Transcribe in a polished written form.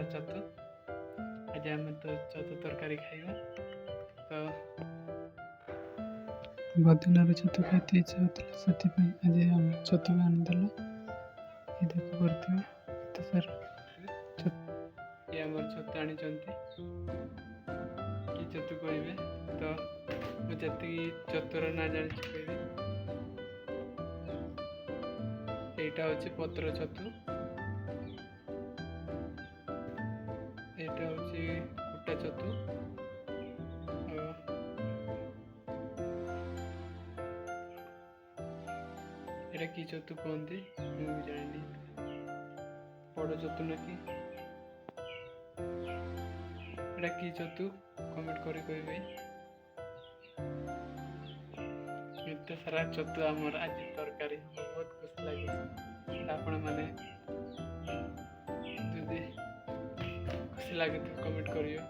ଏଇଟା ଛତୁ। ଆଜି ଆମେ ତ ଛତୁ ତରକାରୀ ଖାଇବା। ତ ବଦିନର ଛତୁ ଖାଇତେ ଇଚ୍ଛା ହେଉଥିଲା, ସେଥିପାଇଁ ଆଜି ଆମେ ଛତୁ ଆଣିଦେଲୁ। ଏ ଦେଖ କରୁଥିବେ ଏତେ ସାରା ଇଏ ଆମର ଛତୁ ଆଣିଛନ୍ତି। କି ଛତୁ କହିବେ ତ ମୁଁ ଯେତିକି ଛତୁର ନାଁ ଜାଣିଛି କହିବି। ଏଇଟା ହେଉଛି ପତ୍ର ଛତୁ, ଏଇଟା ହେଉଛି କୁଟା ଛତୁ, ଆଉ ଏଇଟା କି ଛତୁ କୁହନ୍ତି ମୁଁ ବି ଜାଣିନି। ବଡ଼ ଛତୁ ନା କି ଏଇଟା କି ଛତୁ କମେଣ୍ଟ କରି କହିବେ। ଏତେ ସାରା ଛତୁ ଆମର ଆଜି ତରକାରୀ ହବ, ବହୁତ ଖୁସି ଲାଗୁଛି। ଆପଣମାନେ ଯଦି ଖୁସି ଲାଗୁଥିବ କମେଣ୍ଟ କରିବେ।